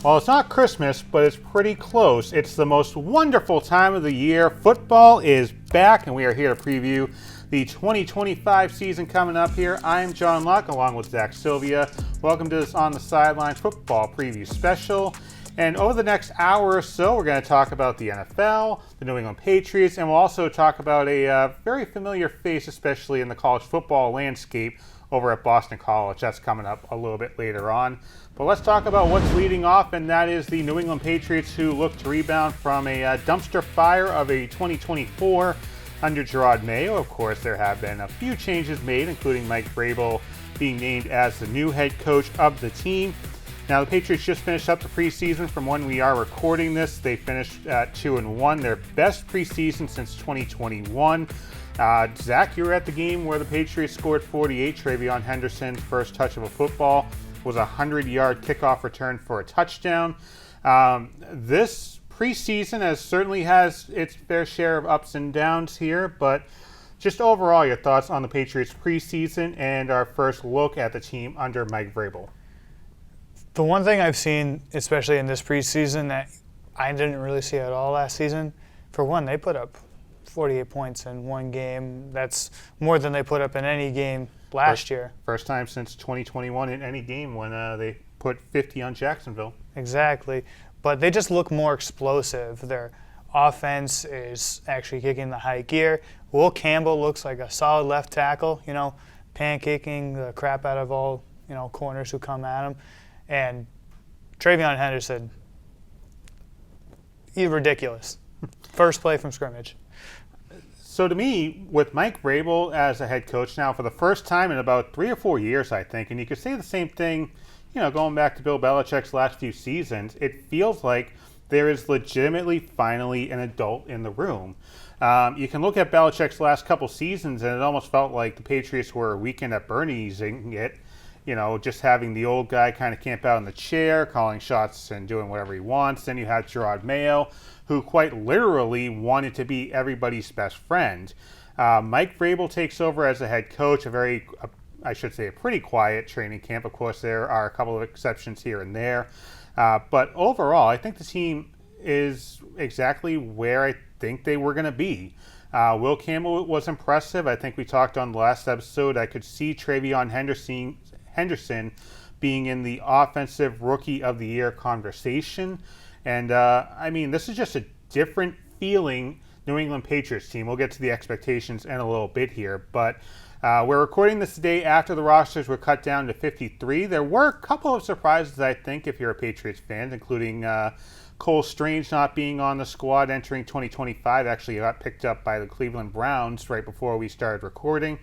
Well, it's not Christmas, but it's pretty close. It's the most wonderful time of the year. Football is back, and we are here to preview the 2025 season coming up here. I'm John Locke, along with Zach Sylvia. Welcome to this On the Sidelines football preview special. And over the next hour or so, we're going to talk about the NFL, the New England Patriots, and we'll also talk about a very familiar face, especially in the college football landscape, over at Boston College. That's coming up a little bit later on. But let's talk about what's leading off, and that is the New England Patriots, who look to rebound from a dumpster fire of a 2024 under Gerard Maye. Of course, there have been a few changes made, including Mike Vrabel being named as the new head coach of the team. Now, the Patriots just finished up the preseason. From when we are recording this, they finished at 2-1, their best preseason since 2021. Zach, you were at the game where the Patriots scored 48. Treveon Henderson's first touch of a football was a 100-yard kickoff return for a touchdown. This preseason certainly has its fair share of ups and downs here, but just overall, your thoughts on the Patriots preseason and our first look at the team under Mike Vrabel. The one thing I've seen, especially in this preseason, that I didn't really see at all last season, for one, they put up 48 points in one game. That's more than they put up in any game last year. First time since 2021 in any game when they put 50 on Jacksonville. Exactly. But they just look more explosive. Their offense is actually kicking the high gear. Will Campbell looks like a solid left tackle, pancaking the crap out of all, corners who come at him. And Treveon Henderson, he's ridiculous. First play from scrimmage. So to me, with Mike Vrabel as a head coach now for the first time in about 3 or 4 years, I think, and you could say the same thing, going back to Bill Belichick's last few seasons, it feels like there is legitimately finally an adult in the room. You can look at Belichick's last couple seasons, and it almost felt like the Patriots were a weekend at Bernie's-ing it. Just having the old guy kind of camp out in the chair, calling shots and doing whatever he wants. Then you have Gerard Maye, who quite literally wanted to be everybody's best friend. Mike Vrabel takes over as a head coach, a pretty quiet training camp. Of course, there are a couple of exceptions here and there. But overall, I think the team is exactly where I think they were going to be. Will Campbell was impressive. I think we talked on the last episode. I could see Treveon Henderson being in the Offensive Rookie of the Year conversation. And, this is just a different feeling New England Patriots team. We'll get to the expectations in a little bit here. But we're recording this today after the rosters were cut down to 53. There were a couple of surprises, I think, if you're a Patriots fan, including Cole Strange not being on the squad entering 2025. Actually got picked up by the Cleveland Browns right before we started recording.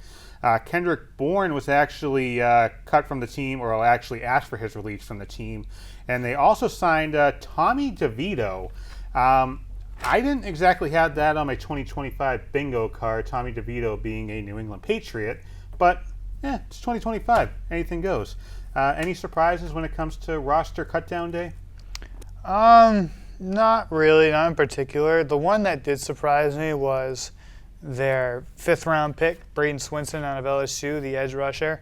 Kendrick Bourne was actually cut from the team, or actually asked for his release from the team. And they also signed Tommy DeVito. I didn't exactly have that on my 2025 bingo card, Tommy DeVito being a New England Patriot. But, it's 2025. Anything goes. Any surprises when it comes to roster cutdown day? Not really, not in particular. The one that did surprise me was their 5th-round pick, Braden Swinson out of LSU, the edge rusher.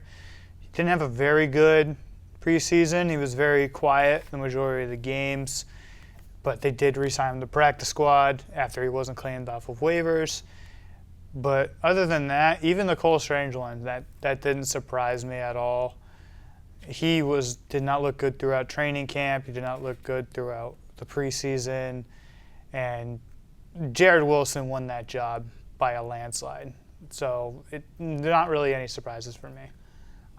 He didn't have a very good preseason. He was very quiet the majority of the games, but they did re-sign him to practice squad after he wasn't claimed off of waivers. But other than that, even the Cole Strange one, that didn't surprise me at all. He did not look good throughout training camp. He did not look good throughout the preseason. And Jared Wilson won that job by a landslide. So not really any surprises for me.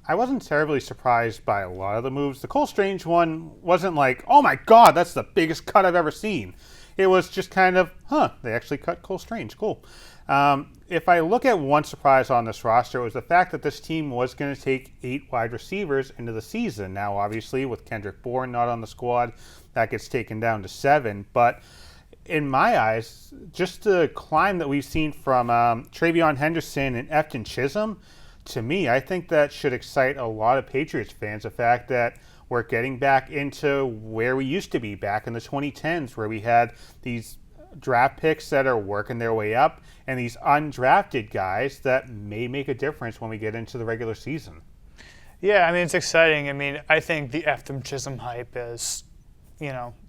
I wasn't terribly surprised by a lot of the moves. The Cole Strange one wasn't like, oh my God, that's the biggest cut I've ever seen. It was just kind of, they actually cut Cole Strange. Cool. If I look at one surprise on this roster, it was the fact that this team was going to take 8 wide receivers into the season. Now, obviously, with Kendrick Bourne not on the squad, that gets taken down to 7. But in my eyes, just the climb that we've seen from Treveon Henderson and Afton Chisholm, to me, I think that should excite a lot of Patriots fans. The fact that we're getting back into where we used to be back in the 2010s, where we had these draft picks that are working their way up and these undrafted guys that may make a difference when we get into the regular season. Yeah, it's exciting. I think the Afton Chisholm hype is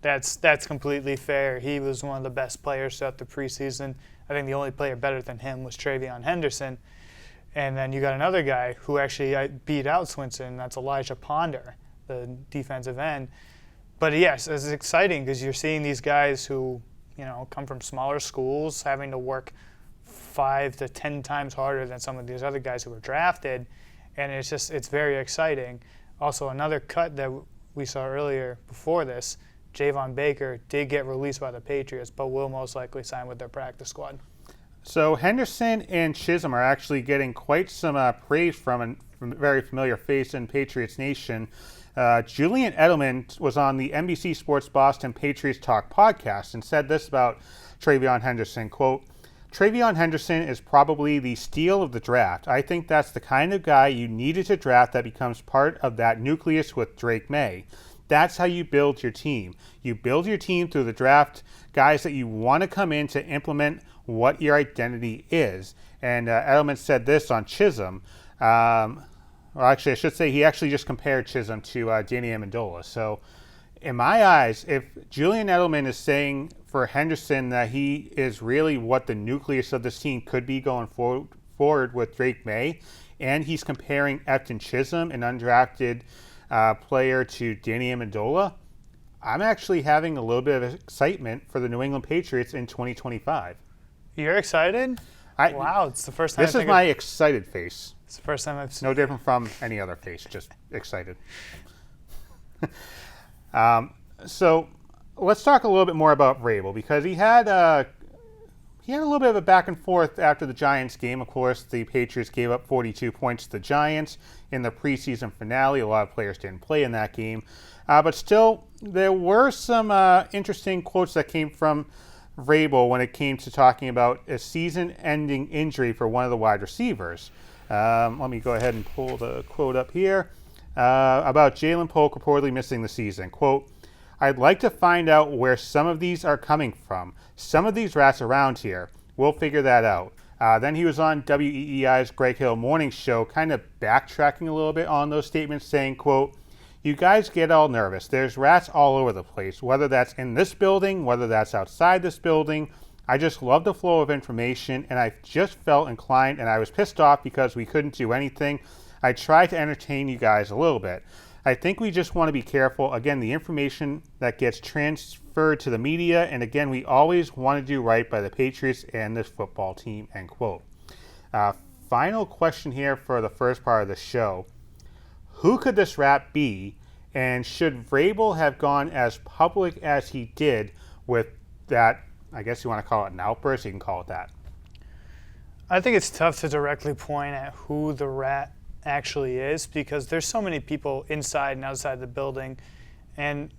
that's completely fair. He was one of the best players throughout the preseason. I think the only player better than him was Treveon Henderson. And then you got another guy who actually beat out Swinson. That's Elijah Ponder, the defensive end. But yes, it's exciting because you're seeing these guys who, come from smaller schools, having to work 5 to 10 times harder than some of these other guys who were drafted. And it's very exciting. Also, another cut that we saw earlier before this, Javon Baker did get released by the Patriots, but will most likely sign with their practice squad. So Henderson and Chisholm are actually getting quite some praise from a very familiar face in Patriots Nation. Julian Edelman was on the NBC Sports Boston Patriots Talk podcast and said this about Treveon Henderson, quote, Treveon Henderson is probably the steal of the draft. I think that's the kind of guy you needed to draft that becomes part of that nucleus with Drake Maye. That's how you build your team. You build your team through the draft, guys that you want to come in to implement what your identity is. And Edelman said this on Chisholm. Well, actually, I should say he actually just compared Chisholm to Danny Amendola. So in my eyes, if Julian Edelman is saying for Henderson that he is really what the nucleus of this team could be going forward with Drake Maye, and he's comparing Afton Chisholm, an undrafted player, to Danny Amendola, I'm actually having a little bit of excitement for the New England Patriots in 2025. You're excited? Wow, it's the first time. This is my excited face. It's the first time I've seen. No different from any other face, just excited. So let's talk a little bit more about Vrabel, because he had a little bit of a back and forth after the Giants game. Of course, the Patriots gave up 42 points to the Giants in the preseason finale. A lot of players didn't play in that game. But still, there were some interesting quotes that came from Vrabel when it came to talking about a season-ending injury for one of the wide receivers. Let me go ahead and pull the quote up here about Jalen Polk reportedly missing the season. Quote, I'd like to find out where some of these are coming from. Some of these rats around here. We'll figure that out. Then he was on WEEI's Greg Hill Morning Show, kind of backtracking a little bit on those statements, saying, quote, you guys get all nervous. There's rats all over the place, whether that's in this building, whether that's outside this building. I just love the flow of information, and I just felt inclined, and I was pissed off because we couldn't do anything. I tried to entertain you guys a little bit. I think we just want to be careful. Again, the information that gets transferred to the media, and again, we always want to do right by the Patriots and this football team, end quote. Final question here for the first part of the show. Who could this rat be, and should Vrabel have gone as public as he did with that, I guess you want to call it an outburst, you can call it that? I think it's tough to directly point at who the rat actually is, because there's so many people inside and outside the building, and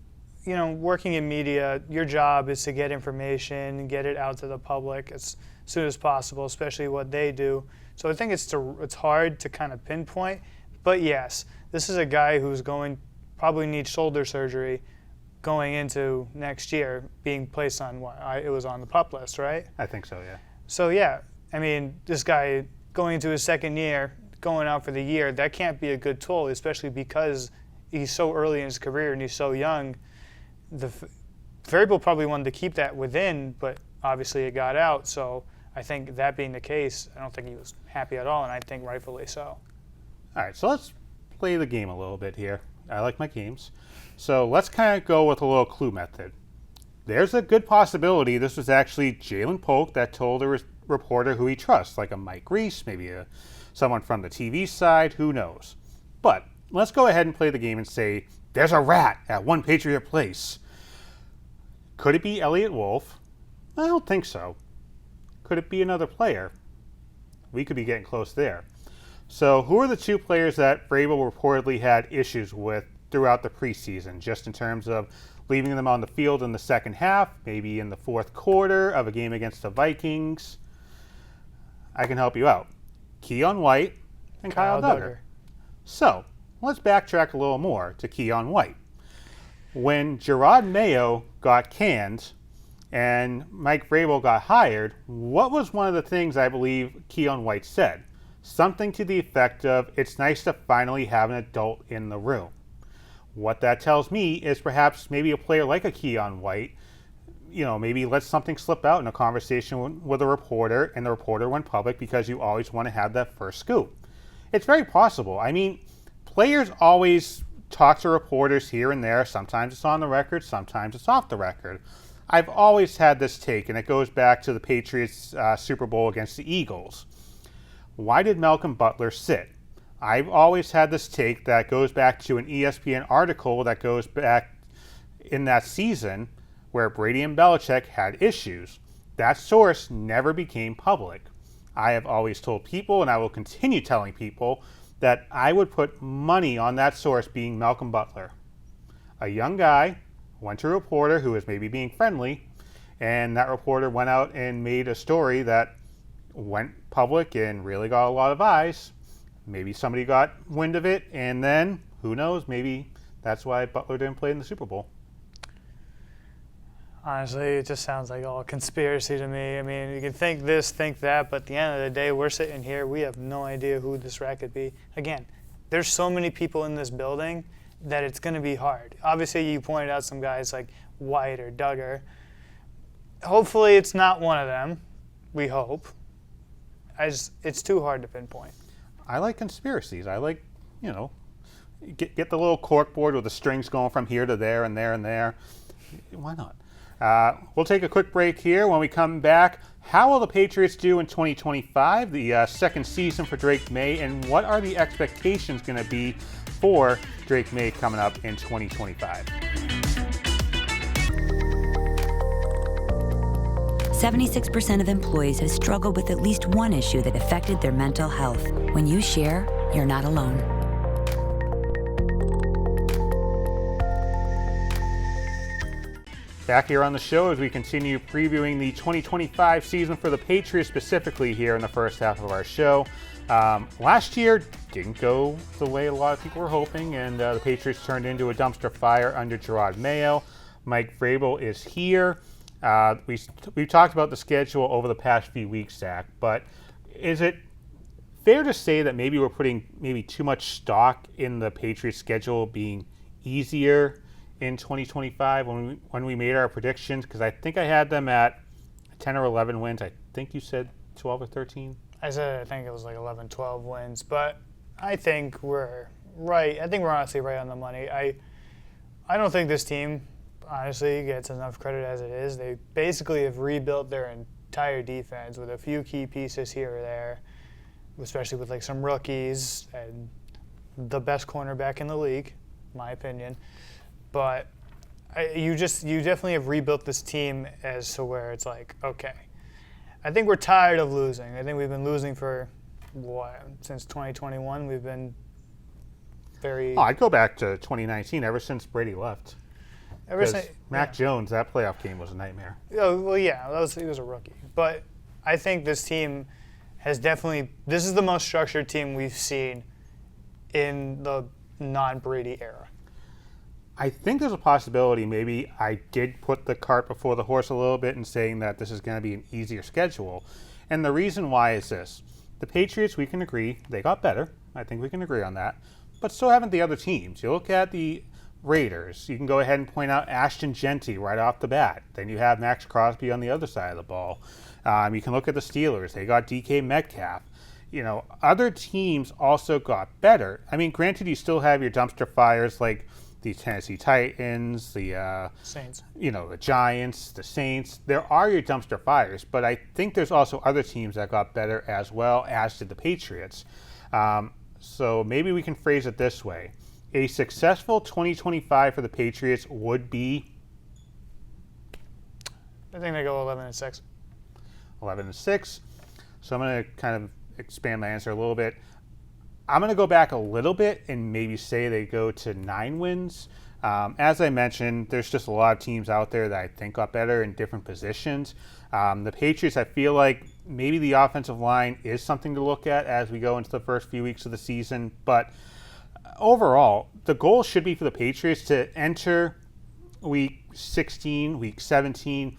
working in media, your job is to get information and get it out to the public as soon as possible, especially what they do. So I think it's hard to kind of pinpoint, but yes, this is a guy who's probably needs shoulder surgery going into next year, being placed on it was on the PUP list, right? I think so, yeah. So yeah, I mean, this guy going into his second year, going out for the year, that can't be a good tool, especially because he's so early in his career and he's so young. The Vrabel probably wanted to keep that within, but obviously it got out. So I think that being the case, I don't think he was happy at all, and I think rightfully so. All right, so let's play the game a little bit here. I like my games. So let's kind of go with a little clue method. There's a good possibility this was actually Jalen Polk that told a reporter who he trusts, like a Mike Reese, maybe someone from the TV side, who knows. But let's go ahead and play the game and say, there's a rat at one Patriot place. Could it be Elliott Wolf? I don't think so. Could it be another player? We could be getting close there. So who are the two players that Vrabel reportedly had issues with throughout the preseason, just in terms of leaving them on the field in the second half, maybe in the fourth quarter of a game against the Vikings? I can help you out. Keon White and Kyle Duggar. So let's backtrack a little more to Keon White. When Gerard Mayo got canned and Mike Vrabel got hired, what was one of the things I believe Keon White said? Something to the effect of, it's nice to finally have an adult in the room. What that tells me is perhaps maybe a player like a Keon White, maybe let something slip out in a conversation with a reporter, and the reporter went public because you always want to have that first scoop. It's very possible. I mean, players always talk to reporters here and there. Sometimes it's on the record, sometimes it's off the record. I've always had this take, and it goes back to the Patriots Super Bowl against the Eagles. Why did Malcolm Butler sit? I've always had this take that goes back to an ESPN article that goes back in that season where Brady and Belichick had issues. That source never became public. I have always told people, and I will continue telling people, that I would put money on that source being Malcolm Butler. A young guy went to a reporter who was maybe being friendly, and that reporter went out and made a story that went public and really got a lot of eyes. Maybe somebody got wind of it, and then, who knows, maybe that's why Butler didn't play in the Super Bowl. Honestly, it just sounds like all conspiracy to me. I mean, you can think this, think that, but at the end of the day, we're sitting here, we have no idea who this rat could be. Again, there's so many people in this building that it's going to be hard. Obviously, you pointed out some guys like White or Duggar. Hopefully, it's not one of them. We hope. It's too hard to pinpoint. I like conspiracies. I like, get the little cork board with the strings going from here to there and there and there. Why not? We'll take a quick break here. When we come back, how will the Patriots do in 2025, the second season for Drake Maye, and what are the expectations going to be for Drake Maye coming up in 2025? 76% of employees have struggled with at least one issue that affected their mental health. When you share, you're not alone. Back here on the show as we continue previewing the 2025 season for the Patriots, specifically here in the first half of our show. Last year didn't go the way a lot of people were hoping, and the Patriots turned into a dumpster fire under Gerard Mayo. Mike Vrabel is here. We've talked about the schedule over the past few weeks, Zach, but is it fair to say that maybe we're putting too much stock in the Patriots schedule being easier in 2025 when we made our predictions? Because I think I had them at 10 or 11 wins. I think you said 12 or 13. I think it was like 11, 12 wins, but I think we're right. I think we're honestly right on the money. I don't think this team honestly gets enough credit as it is. They basically have rebuilt their entire defense with a few key pieces here or there, especially with like some rookies and the best cornerback in the league, in my opinion. But you definitely have rebuilt this team as to where it's like, okay, I think we're tired of losing. I think we've been losing for since 2021. We've been very. I'd go back to 2019, ever since Brady left. Mac Jones, that playoff game was a nightmare. Oh, well, yeah, he was a rookie. But I think this team has this is the most structured team we've seen in the non-Brady era. I think there's a possibility maybe I did put the cart before the horse a little bit in saying that this is going to be an easier schedule. And the reason why is this. The Patriots, we can agree, they got better. I think we can agree on that. But so haven't the other teams. You look at the Raiders, you can go ahead and point out Ashton Genty right off the bat. Then you have Max Crosby on the other side of the ball. You can look at the Steelers. They got DK Metcalf. Other teams also got better. I mean, granted, you still have your dumpster fires like the Tennessee Titans, the Saints. The Giants, the Saints. There are your dumpster fires, but I think there's also other teams that got better as well, as did the Patriots. So maybe we can phrase it this way. A successful 2025 for the Patriots would be? I think they go 11-6. 11-6. So I'm going to kind of expand my answer a little bit. I'm going to go back a little bit and maybe say they go to 9 wins. As I mentioned, there's just a lot of teams out there that I think got better in different positions. The Patriots, I feel like maybe the offensive line is something to look at as we go into the first few weeks of the season. But overall, the goal should be for the Patriots to enter week 16, week 17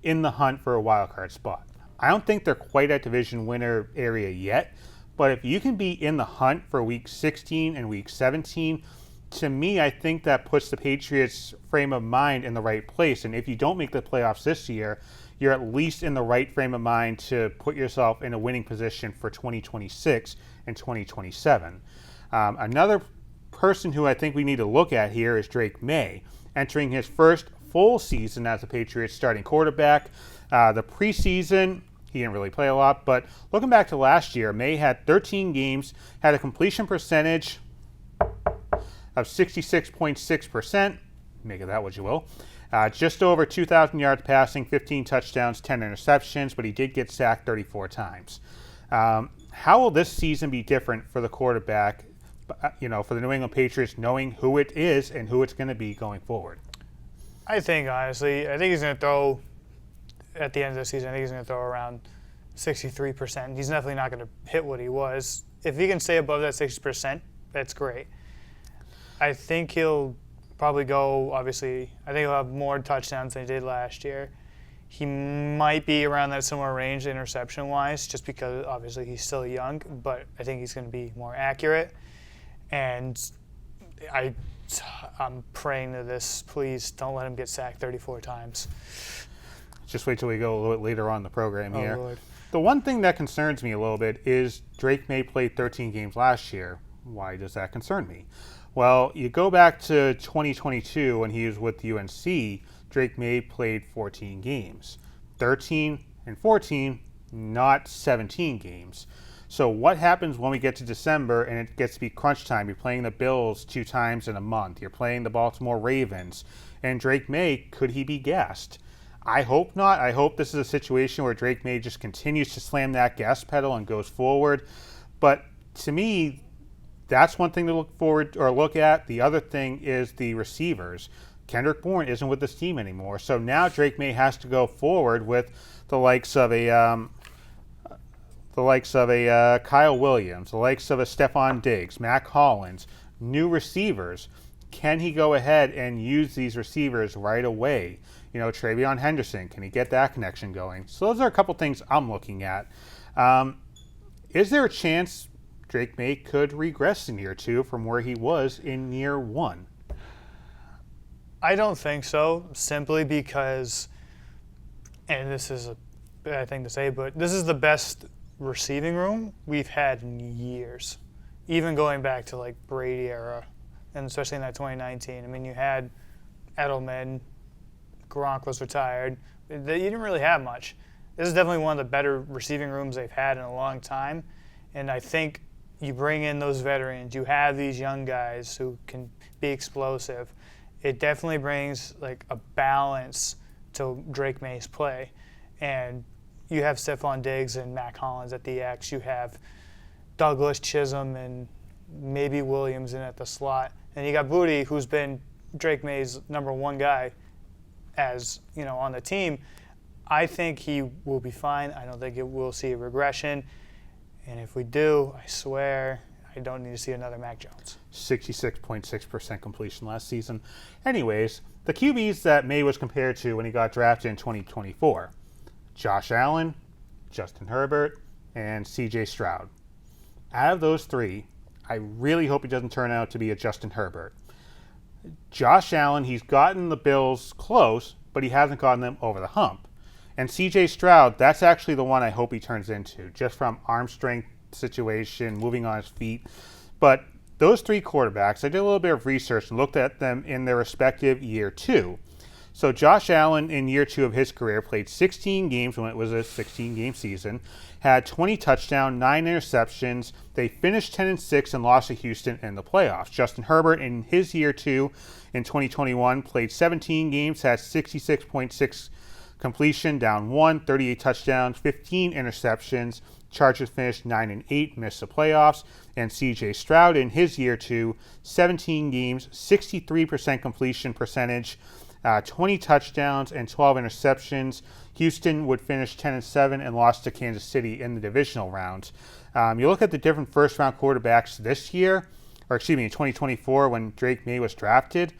in the hunt for a wild card spot. I don't think they're quite at division winner area yet, but if you can be in the hunt for week 16 and week 17, to me, I think that puts the Patriots' frame of mind in the right place. And if you don't make the playoffs this year, you're at least in the right frame of mind to put yourself in a winning position for 2026 and 2027. Another person who I think we need to look at here is Drake Maye, entering his first full season as the Patriots starting quarterback. The preseason, he didn't really play a lot, but looking back to last year, Maye had 13 games, had a completion percentage of 66.6%, make of that what you will. Just over 2,000 yards passing, 15 touchdowns, 10 interceptions, but he did get sacked 34 times. How will this season be different for the quarterback, for the New England Patriots, knowing who it is and who it's going to be going forward? I think, honestly, he's going to throw, at the end of the season, he's going to throw around 63%. He's definitely not going to hit what he was. If he can stay above that 60%, that's great. I think he'll probably go, obviously, I think he'll have more touchdowns than he did last year. He might be around that similar range interception-wise, just because, obviously, he's still young, but I think he's going to be more accurate. And I'm praying to this, please don't let him get sacked 34 times. Just wait till we go a little bit later on in the program here. Lord. The one thing that concerns me a little bit is Drake Maye played 13 games last year. Why does that concern me? Well, you go back to 2022 when he was with UNC, Drake Maye played 14 games. 13 and 14, not 17 games. So what happens when we get to December and it gets to be crunch time? You're playing the Bills 2 times in a month. You're playing the Baltimore Ravens. And Drake Maye, could he be gassed? I hope not. I hope this is a situation where Drake Maye just continues to slam that gas pedal and goes forward. But to me, that's one thing to look at. The other thing is the receivers. Kendrick Bourne isn't with this team anymore. So now Drake Maye has to go forward with the likes of a Kyle Williams, the likes of a Stephon Diggs, Mac Hollins, new receivers. Can he go ahead and use these receivers right away? Treveon Henderson, can he get that connection going? So those are a couple things I'm looking at. Is there a chance Drake Maye could regress in year 2 from where he was in year 1? I don't think so, simply because, and this is a bad thing to say, but this is the best receiving room we've had in years, even going back to like Brady era, and especially in that 2019. I mean, you had Edelman, Gronk was retired. You didn't really have much. This is definitely one of the better receiving rooms they've had in a long time, and I think you bring in those veterans, you have these young guys who can be explosive. It definitely brings like a balance to Drake Maye's play. And you have Stephon Diggs and Mac Hollins at the X. You have Douglas, Chisholm, and maybe Williams in at the slot. And you got Flutie, who's been Drake Maye's number 1 guy on the team. I think he will be fine. I don't think we'll see a regression. And if we do, I swear, I don't need to see another Mac Jones. 66.6% completion last season. Anyways, the QBs that Maye was compared to when he got drafted in 2024. Josh Allen, Justin Herbert, and CJ Stroud. Out of those 3, I really hope he doesn't turn out to be a Justin Herbert. Josh Allen, he's gotten the Bills close, but he hasn't gotten them over the hump. And CJ Stroud, that's actually the one I hope he turns into, just from arm strength situation, moving on his feet. But those 3 quarterbacks, I did a little bit of research and looked at them in their respective year 2. So Josh Allen in year 2 of his career played 16 games when it was a 16-game season, had 20 touchdowns, 9 interceptions. They finished 10-6 and lost to Houston in the playoffs. Justin Herbert in his year 2 in 2021 played 17 games, had 66.6 completion, down 1, 38 touchdowns, 15 interceptions. Chargers finished 9-8, missed the playoffs. And C.J. Stroud in his year 2, 17 games, 63% completion percentage, 20 touchdowns and 12 interceptions. Houston would finish 10-7 and lost to Kansas City in the divisional round. You look at the different first-round quarterbacks this year, in 2024 when Drake Maye was drafted.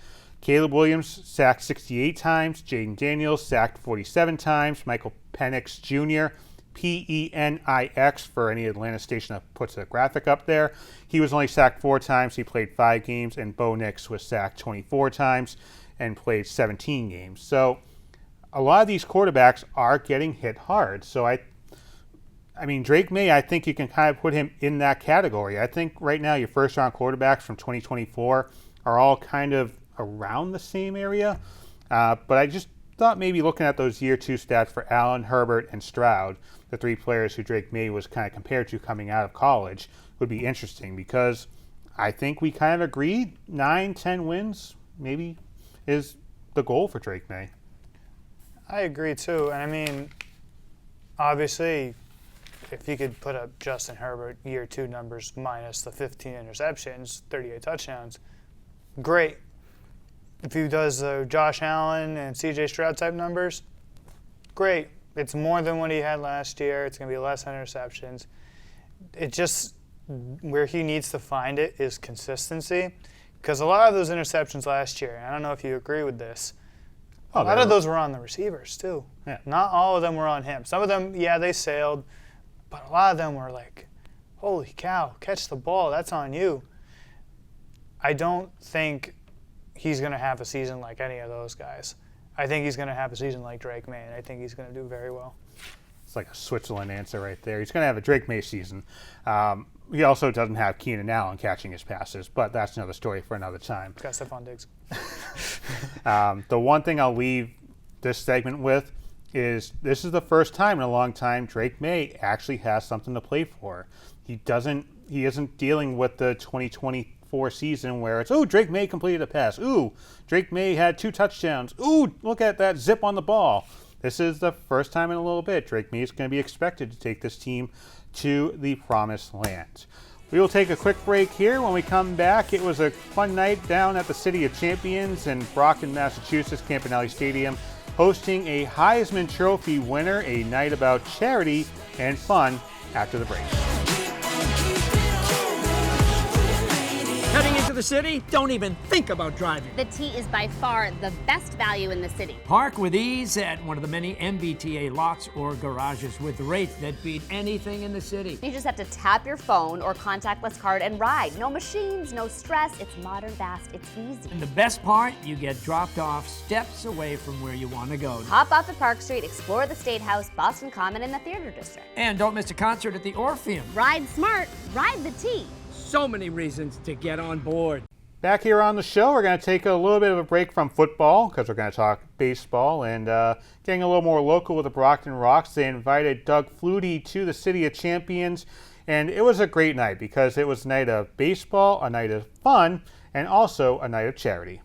Caleb Williams sacked 68 times. Jaden Daniels sacked 47 times. Michael Penix Jr. Penix for any Atlanta station that puts a graphic up there. He was only sacked 4 times. He played 5 games, and Bo Nix was sacked 24 times and played 17 games. So a lot of these quarterbacks are getting hit hard. So I mean, Drake Maye, I think you can kind of put him in that category. I think right now your first-round quarterbacks from 2024 are all kind of around the same area. But I just thought maybe looking at those year 2 stats for Allen, Herbert, and Stroud, the 3 players who Drake Maye was kind of compared to coming out of college, would be interesting because I think we kind of agreed 9-10 wins maybe is the goal for Drake Maye. I agree too. And I mean, obviously, if you could put up Justin Herbert year 2 numbers minus the 15 interceptions, 38 touchdowns, great. If he does Josh Allen and CJ Stroud type numbers, great. It's more than what he had last year. It's going to be less interceptions. It just, where he needs to find it is consistency. Because a lot of those interceptions last year, and I don't know if you agree with this, a lot of those were on the receivers too. Yeah. Not all of them were on him. Some of them, yeah, they sailed, but a lot of them were like, holy cow, catch the ball, that's on you. I don't think he's going to have a season like any of those guys. I think he's going to have a season like Drake Maye, and I think he's going to do very well. It's like a Switzerland answer right there. He's going to have a Drake Maye season. He also doesn't have Keenan Allen catching his passes, but that's another story for another time. Got Stephon Diggs. The one thing I'll leave this segment with is this is the first time in a long time Drake Maye actually has something to play for. He isn't dealing with the 2024 season where it's, Drake Maye completed a pass. Drake Maye had 2 touchdowns. Look at that zip on the ball. This is the first time in a little bit Drake Maye is going to be expected to take this team to the promised land. We will take a quick break here. When we come back, it was a fun night down at the City of Champions in Brockton, Massachusetts, Campanelli Stadium, hosting a Heisman Trophy winner, a night about charity and fun after the break. Heading into the city? Don't even think about driving. The T is by far the best value in the city. Park with ease at one of the many MBTA lots or garages with rates that beat anything in the city. You just have to tap your phone or contactless card and ride. No machines, no stress. It's modern, fast, it's easy. And the best part, you get dropped off steps away from where you want to go. Hop off at Park Street, explore the State House, Boston Common, and the Theater District. And don't miss a concert at the Orpheum. Ride smart, ride the T. So many reasons to get on board. Back here on the show, we're going to take a little bit of a break from football because we're going to talk baseball and getting a little more local with the Brockton Rox. They invited Doug Flutie to the City of Champions, and it was a great night because it was a night of baseball, a night of fun, and also a night of charity.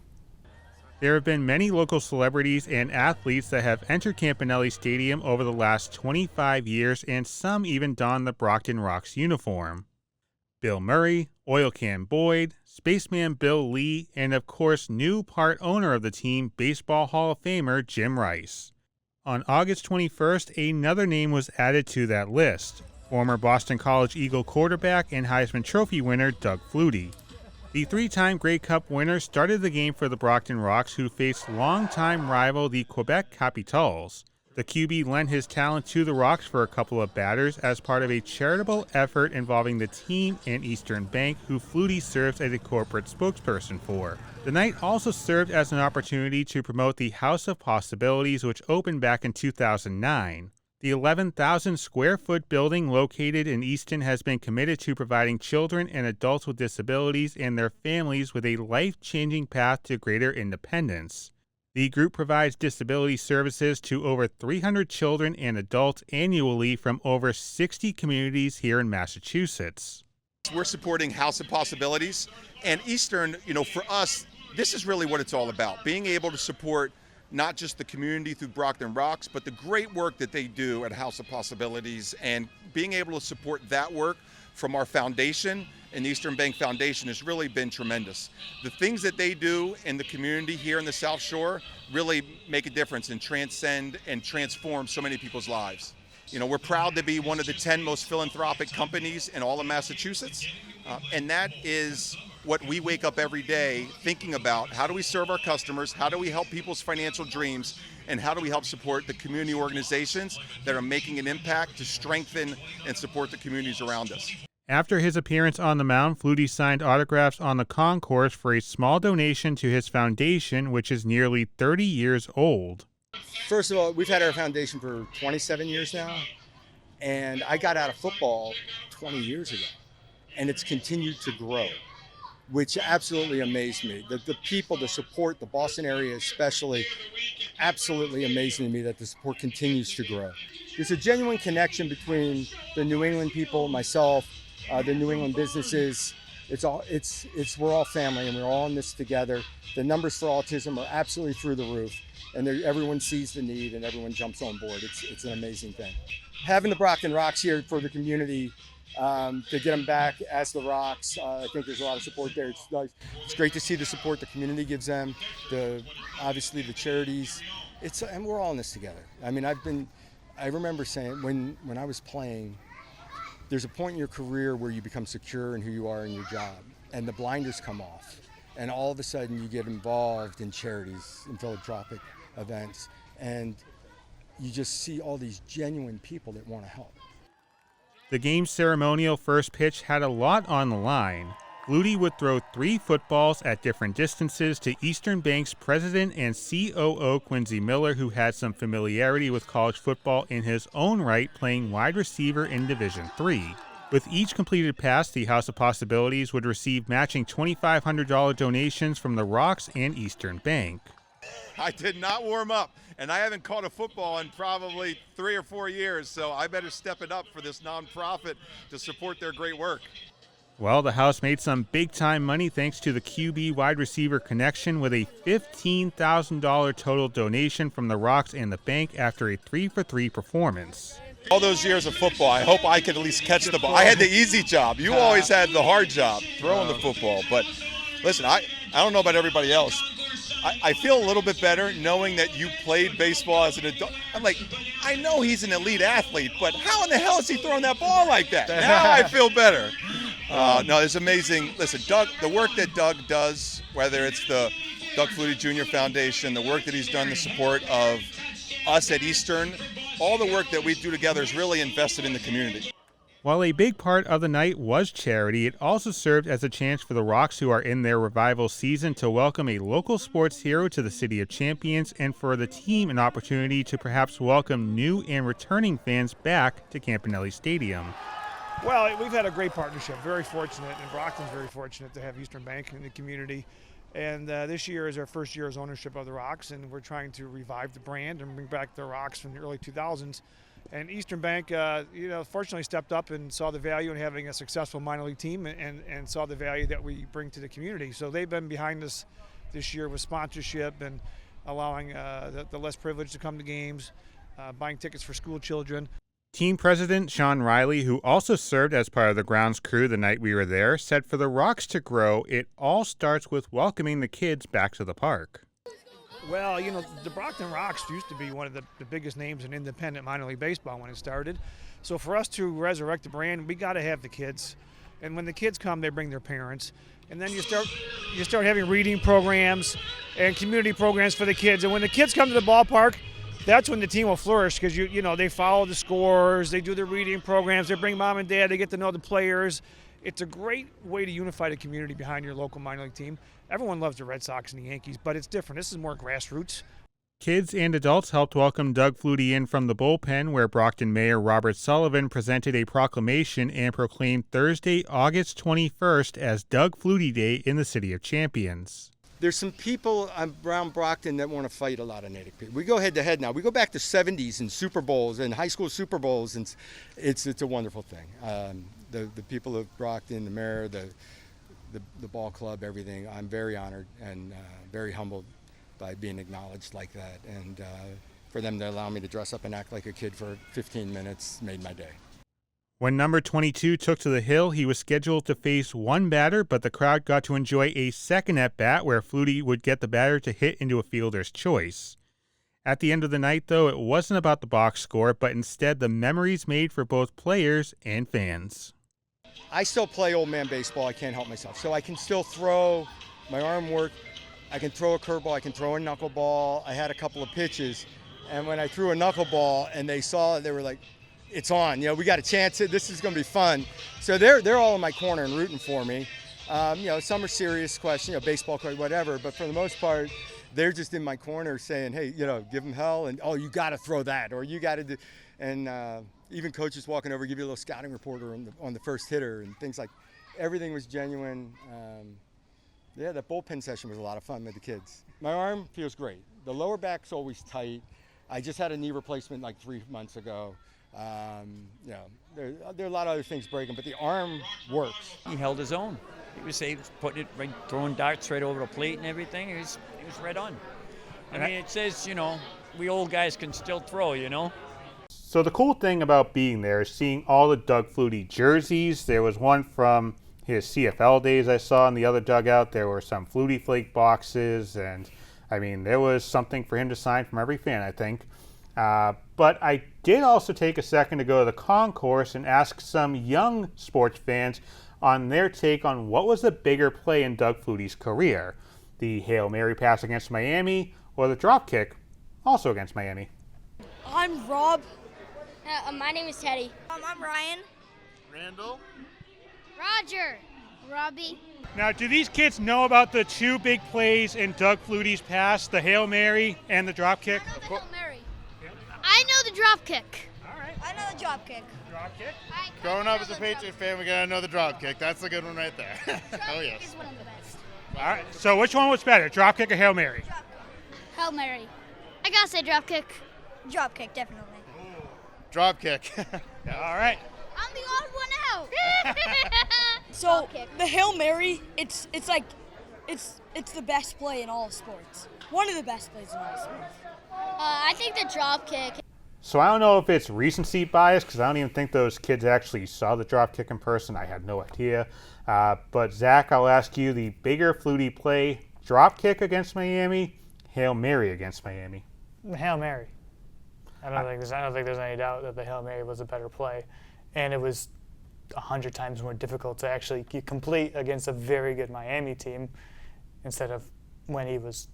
There have been many local celebrities and athletes that have entered Campanelli Stadium over the last 25 years, and some even donned the Brockton Rox uniform. Bill Murray, Oil Can Boyd, Spaceman Bill Lee, and of course new part owner of the team, Baseball Hall of Famer Jim Rice. On August 21st, another name was added to that list, former Boston College Eagle quarterback and Heisman Trophy winner Doug Flutie. The 3-time Grey Cup winner started the game for the Brockton Rox, who faced longtime rival the Quebec Capitals. The QB lent his talent to the Rox for a couple of batters as part of a charitable effort involving the team and Eastern Bank, who Flutie serves as a corporate spokesperson for. The night also served as an opportunity to promote the House of Possibilities, which opened back in 2009. The 11,000 square foot building located in Easton has been committed to providing children and adults with disabilities and their families with a life-changing path to greater independence. The group provides disability services to over 300 children and adults annually from over 60 communities here in Massachusetts. We're supporting House of Possibilities, and Eastern, for us, this is really what it's all about. Being able to support not just the community through Brockton Rox, but the great work that they do at House of Possibilities, and being able to support that work from our foundation, and the Eastern Bank Foundation, has really been tremendous. The things that they do in the community here in the South Shore really make a difference and transcend and transform so many people's lives. We're proud to be one of the 10 most philanthropic companies in all of Massachusetts. And that is what we wake up every day thinking about. How do we serve our customers? How do we help people's financial dreams? And how do we help support the community organizations that are making an impact to strengthen and support the communities around us? After his appearance on the mound, Flutie signed autographs on the concourse for a small donation to his foundation, which is nearly 30 years old. First of all, we've had our foundation for 27 years now, and I got out of football 20 years ago, and it's continued to grow, which absolutely amazed me. The people, the support, the Boston area especially, absolutely amazing to me that the support continues to grow. There's a genuine connection between the New England people, myself, the New England businesses. We're all family, and we're all in this together. The numbers for autism are absolutely through the roof, and everyone sees the need and everyone jumps on board. It's an amazing thing. Having the Brockton Rox here for the community, to get them back as the Rox, I think there's a lot of support there. It's great to see the support the community gives them, obviously the charities. And we're all in this together. I mean, I remember saying when I was playing, there's a point in your career where you become secure in who you are in your job, and the blinders come off, and all of a sudden you get involved in charities, in philanthropic events, and you just see all these genuine people that want to help. The game's ceremonial first pitch had a lot on the line. Flutie would throw 3 footballs at different distances to Eastern Bank's president and COO Quincy Miller, who had some familiarity with college football in his own right, playing wide receiver in Division III. With each completed pass, the House of Possibilities would receive matching $2,500 donations from the Rox and Eastern Bank. I did not warm up, and I haven't caught a football in probably 3 or 4 years, so I better step it up for this nonprofit to support their great work. Well, the House made some big-time money thanks to the QB wide receiver connection with a $15,000 total donation from the Rox and the bank after a 3-for-3 performance. All those years of football, I hope I could at least catch the ball. I had the easy job. You always had the hard job, throwing the football. But listen, I don't know about everybody else. I feel a little bit better knowing that you played baseball as an adult. I'm like, I know he's an elite athlete, but how in the hell is he throwing that ball like that? Now I feel better. No, it's amazing. Listen, Doug, the work that Doug does, whether it's the Doug Flutie Jr. Foundation, the work that he's done in the support of us at Eastern, all the work that we do together is really invested in the community. While a big part of the night was charity, it also served as a chance for the Rox, who are in their revival season, to welcome a local sports hero to the City of Champions, and for the team an opportunity to perhaps welcome new and returning fans back to Campanelli Stadium. Well, we've had a great partnership, very fortunate, and Brockton's very fortunate to have Eastern Bank in the community. And this year is our first year as ownership of the Rox, and we're trying to revive the brand and bring back the Rox from the early 2000s. And Eastern Bank, fortunately stepped up and saw the value in having a successful minor league team and saw the value that we bring to the community. So they've been behind us this year with sponsorship and allowing the less privileged to come to games, buying tickets for school children. Team president Sean Riley, who also served as part of the grounds crew the night we were there, said for the Rox to grow, it all starts with welcoming the kids back to the park. Well, the Brockton Rox used to be one of the biggest names in independent minor league baseball when it started. So for us to resurrect the brand, we got to have the kids. And when the kids come, they bring their parents. And then you start having reading programs and community programs for the kids. And when the kids come to the ballpark, that's when the team will flourish, because they follow the scores, they do the reading programs, they bring mom and dad, they get to know the players. It's a great way to unify the community behind your local minor league team. Everyone loves the Red Sox and the Yankees, but it's different. This is more grassroots. Kids and adults helped welcome Doug Flutie in from the bullpen, where Brockton Mayor Robert Sullivan presented a proclamation and proclaimed Thursday, August 21st as Doug Flutie Day in the City of Champions. There's some people around Brockton that want to fight a lot of Natick people. We go head to head now. We go back to 70s and Super Bowls and high school Super Bowls, and it's a wonderful thing. The people of Brockton, the mayor, the ball club, everything. I'm very honored and very humbled by being acknowledged like that. And for them to allow me to dress up and act like a kid for 15 minutes made my day. When number 22 took to the hill, he was scheduled to face one batter, but the crowd got to enjoy a second at-bat where Flutie would get the batter to hit into a fielder's choice. At the end of the night, though, it wasn't about the box score, but instead the memories made for both players and fans. I still play old man baseball. I can't help myself. So I can still throw, my arm work. I can throw a curveball. I can throw a knuckleball. I had a couple of pitches. And when I threw a knuckleball and they saw it, they were like, it's on. We got a chance. This is going to be fun. So they're all in my corner and rooting for me. Some are serious questions, baseball question, whatever. But for the most part, they're just in my corner saying, hey, give them hell. And, oh, you got to throw that. Or you got to do. And even coaches walking over, give you a little scouting report on the first hitter and things like everything was genuine. That bullpen session was a lot of fun with the kids. My arm feels great. The lower back's always tight. I just had a knee replacement like 3 months ago. There are a lot of other things breaking, but the arm works. He held his own. He was putting it right, throwing darts right over the plate and everything. He was right on. I mean, it says, we old guys can still throw, So the cool thing about being there is seeing all the Doug Flutie jerseys. There was one from his CFL days I saw in the other dugout. There were some Flutie Flake boxes, and I mean, there was something for him to sign from every fan, I think. But I did also take a second to go to the concourse and ask some young sports fans on their take on what was the bigger play in Doug Flutie's career, the Hail Mary pass against Miami or the dropkick also against Miami. I'm Rob. My name is Teddy. I'm Ryan. Randall. Roger. Robbie. Now, do these kids know about the two big plays in Doug Flutie's pass, the Hail Mary and the dropkick? I know the Hail Mary. I know the dropkick. All right. I know the dropkick. Dropkick? Growing up as a Patriots fan, we gotta know the dropkick. That's a good one right there. Oh yes. Is one of the best. All right. So which one was better, dropkick or Hail Mary? Hail Mary. I gotta say dropkick. Dropkick, definitely. Dropkick. All right. I'm the odd one out. So the Hail Mary, it's the best play in all sports. One of the best plays in all sports. I think the dropkick. So I don't know if it's recency bias, because I don't even think those kids actually saw the dropkick in person. I had no idea. But Zach, I'll ask you, the bigger Flutie play, dropkick against Miami, Hail Mary against Miami? The Hail Mary. I don't think there's any doubt that the Hail Mary was a better play. And it was 100 times more difficult to actually complete against a very good Miami team instead of when he was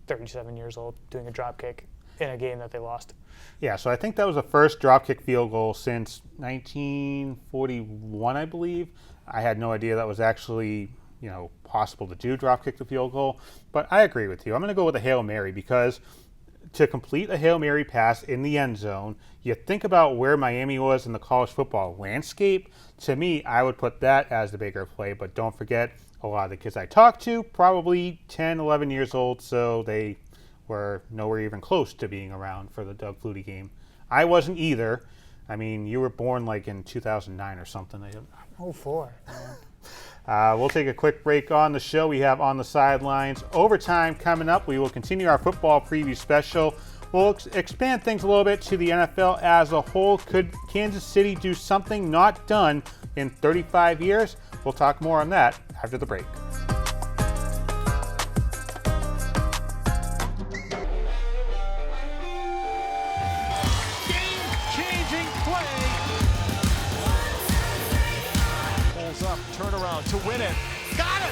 37 years old doing a dropkick in a game that they lost. Yeah, so I think that was the first dropkick field goal since 1941, I believe. I had no idea that was actually, possible to do dropkick the field goal. But I agree with you. I'm going to go with a Hail Mary because to complete a Hail Mary pass in the end zone, you think about where Miami was in the college football landscape. To me, I would put that as the bigger play, but don't forget, a lot of the kids I talked to, probably 10, 11 years old, so they were nowhere even close to being around for the Doug Flutie game. I wasn't either. I mean, you were born like in 2009 or something. 04. We'll take a quick break on the show. We have On the Sidelines overtime coming up. We will continue our football preview special. We'll expand things a little bit to the NFL as a whole. Could Kansas City do something not done in 35 years? We'll talk more on that after the break. Game-changing play. Pulls up, turn around to win it. Got it!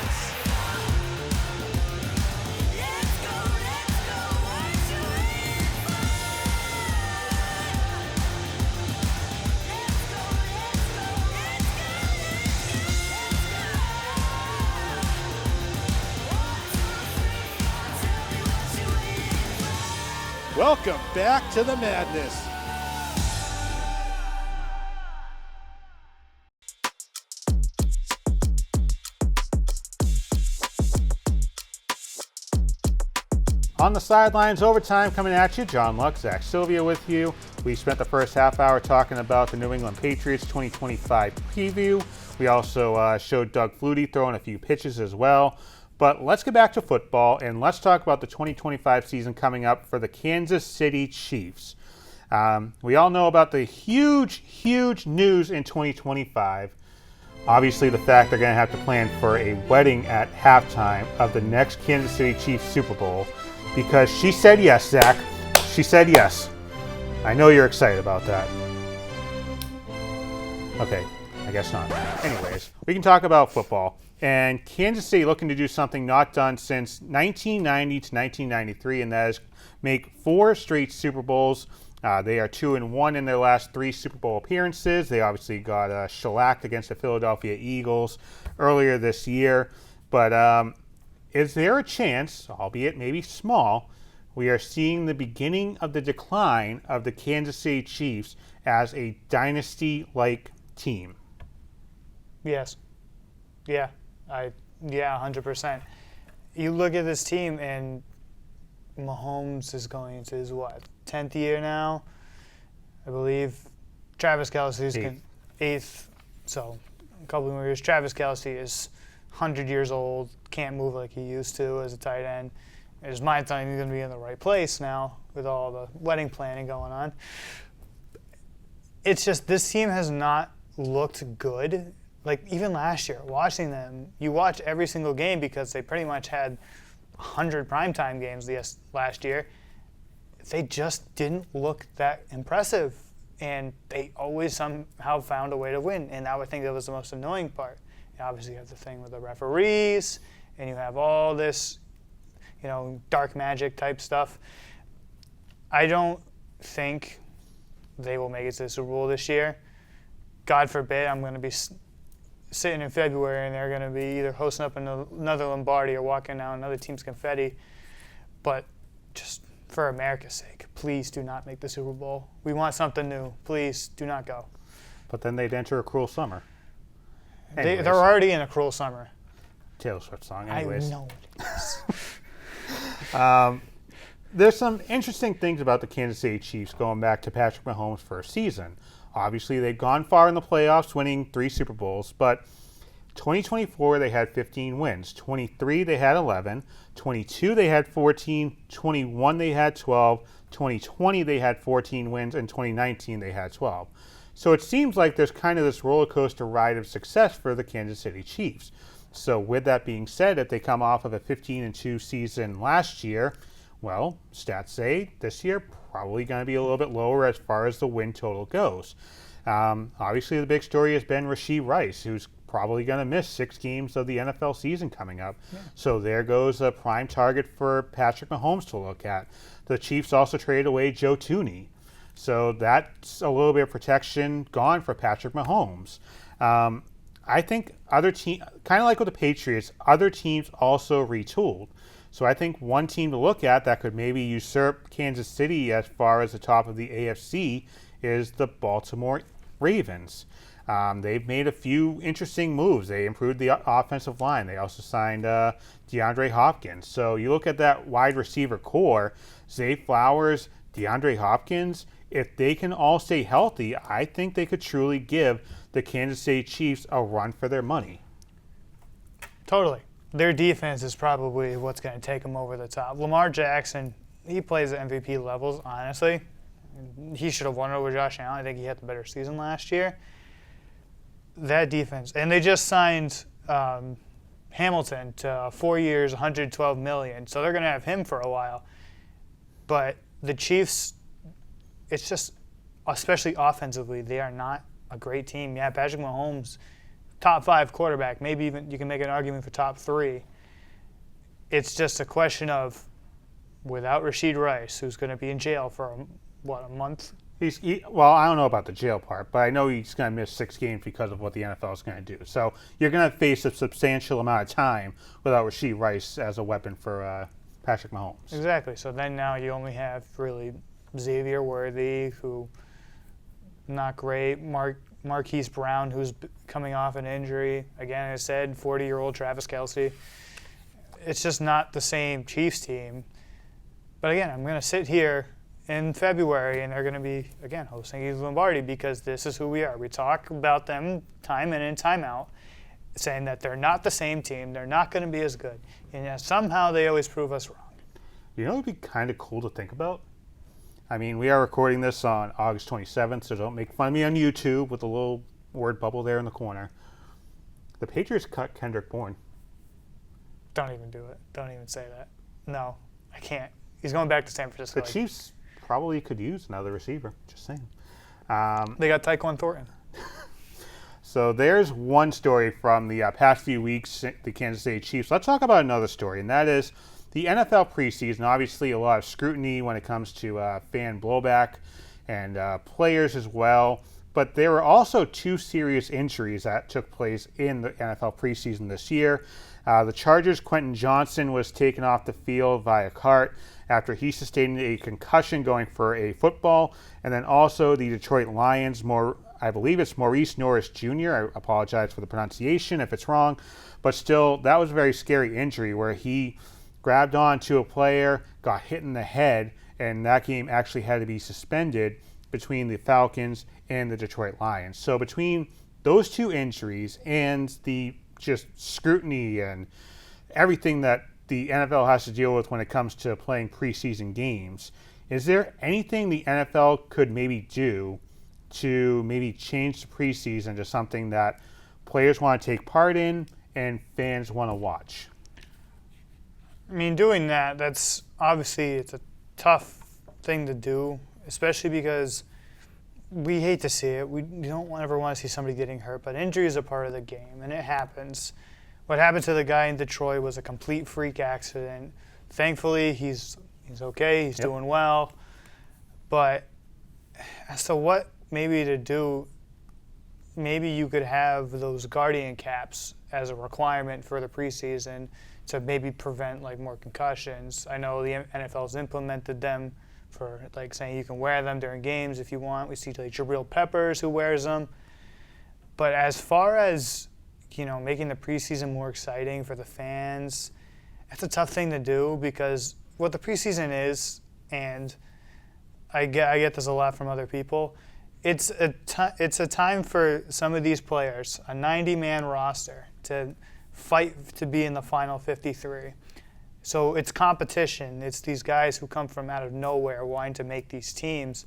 Welcome back to the madness. On the Sidelines overtime coming at you, John Locke Zach Sylvia with you. We spent the first half hour talking about the New England Patriots 2025 preview. We also showed Doug Flutie throwing a few pitches as well. But let's get back to football and let's talk about the 2025 season coming up for the Kansas City Chiefs. We all know about the huge news in 2025. Obviously, the fact they're going to have to plan for a wedding at halftime of the next Kansas City Chiefs Super Bowl because she said yes, Zach. She said yes. I know you're excited about that. Okay, I guess not. Anyways, we can talk about football. And Kansas City looking to do something not done since 1990 to 1993, and that is make 4 straight Super Bowls. They are 2-1 in their last 3 Super Bowl appearances. They obviously got shellacked against the Philadelphia Eagles earlier this year. But is there a chance, albeit maybe small, we are seeing the beginning of the decline of the Kansas City Chiefs as a dynasty-like team? Yes. Yeah. 100%. You look at this team, and Mahomes is going into his, 10th year now, I believe. Travis Kelce's 8th, so a couple more years. Travis Kelce is 100 years old, can't move like he used to as a tight end. It's my time he's going to be in the right place now with all the wedding planning going on. It's just this team has not looked good. Like, even last year, watching them, you watch every single game because they pretty much had 100 primetime games last year. They just didn't look that impressive, and they always somehow found a way to win, and I would think that was the most annoying part. You obviously have the thing with the referees, and you have all this, dark magic type stuff. I don't think they will make it to the Super Bowl this year. God forbid I'm going to be sitting in February and they're going to be either hosting up another Lombardi or walking down another team's confetti. But just for America's sake, please do not make the Super Bowl. We want something new. Please do not go. But then they'd enter a cruel summer. They're already in a cruel summer. Taylor Swift song, anyways. I know it is. There's some interesting things about the Kansas City Chiefs going back to Patrick Mahomes' first season. Obviously, they've gone far in the playoffs, winning 3 Super Bowls, but 2024, they had 15 wins. 23, they had 11. 22, they had 14. 21, they had 12. 2020, they had 14 wins. And 2019, they had 12. So it seems like there's kind of this roller coaster ride of success for the Kansas City Chiefs. So with that being said, if they come off of a 15-2 season last year, well, stats say this year probably going to be a little bit lower as far as the win total goes. Obviously, the big story has been Rashee Rice, who's probably going to miss 6 games of the NFL season coming up. Yeah. So there goes a prime target for Patrick Mahomes to look at. The Chiefs also traded away Joe Thuney. So that's a little bit of protection gone for Patrick Mahomes. I think other teams, kind of like with the Patriots, other teams also retooled. So I think one team to look at that could maybe usurp Kansas City as far as the top of the AFC is the Baltimore Ravens. They've made a few interesting moves. They improved the offensive line. They also signed DeAndre Hopkins. So you look at that wide receiver core, Zay Flowers, DeAndre Hopkins, if they can all stay healthy, I think they could truly give the Kansas City Chiefs a run for their money. Totally. Their defense is probably what's going to take them over the top. Lamar Jackson, he plays at MVP levels, honestly. He should have won over Josh Allen. I think he had the better season last year. That defense. And they just signed Hamilton to 4 years, $112 million. So they're going to have him for a while. But the Chiefs, it's just, especially offensively, they are not a great team. Yeah, Patrick Mahomes, top 5 quarterback. Maybe even you can make an argument for top 3. It's just a question of, without Rashee Rice, who's going to be in jail for, a month? Well, I don't know about the jail part, but I know he's going to miss 6 games because of what the NFL is going to do. So you're going to face a substantial amount of time without Rashee Rice as a weapon for Patrick Mahomes. Exactly. So then now you only have really Xavier Worthy, who not great. Marquise Brown, who's coming off an injury. Again, I said 40-year-old Travis Kelce. It's just not the same Chiefs team. But again, I'm going to sit here in February, and they're going to be, again, hosting East Lombardi because this is who we are. We talk about them time in and time out, saying that they're not the same team. They're not going to be as good. And yet somehow they always prove us wrong. You know what would be kind of cool to think about? I mean, we are recording this on August 27th, so don't make fun of me on YouTube with a little word bubble there in the corner. The Patriots cut Kendrick Bourne. Don't even do it. Don't even say that. No, I can't. He's going back to San Francisco. The Chiefs probably could use another receiver. Just saying. They got Tyquan Thornton. So there's one story from the past few weeks, the Kansas City Chiefs. Let's talk about another story, and that is the NFL preseason. Obviously, a lot of scrutiny when it comes to fan blowback and players as well. But there were also 2 serious injuries that took place in the NFL preseason this year. The Chargers' Quentin Johnson was taken off the field via cart after he sustained a concussion going for a football. And then also the Detroit Lions, I believe it's Maurice Norris Jr. I apologize for the pronunciation if it's wrong. But still, that was a very scary injury where he grabbed onto a player, got hit in the head, and that game actually had to be suspended between the Falcons and the Detroit Lions. So between those 2 injuries and the just scrutiny and everything that the NFL has to deal with when it comes to playing preseason games, is there anything the NFL could maybe do to maybe change the preseason to something that players want to take part in and fans want to watch? I mean, doing that's obviously it's a tough thing to do, especially because we hate to see it. We don't ever want to see somebody getting hurt, but injury is a part of the game, and it happens. What happened to the guy in Detroit was a complete freak accident. Thankfully, he's okay. He's doing well. But as to what maybe to do, maybe you could have those guardian caps as a requirement for the preseason to maybe prevent more concussions. I know the NFL's implemented them for saying you can wear them during games if you want. We see Jabril Peppers who wears them. But as far as making the preseason more exciting for the fans, that's a tough thing to do because what the preseason is, and I get this a lot from other people, it's a time for some of these players, a 90-man roster, to fight to be in the final 53. So it's competition. It's these guys who come from out of nowhere wanting to make these teams.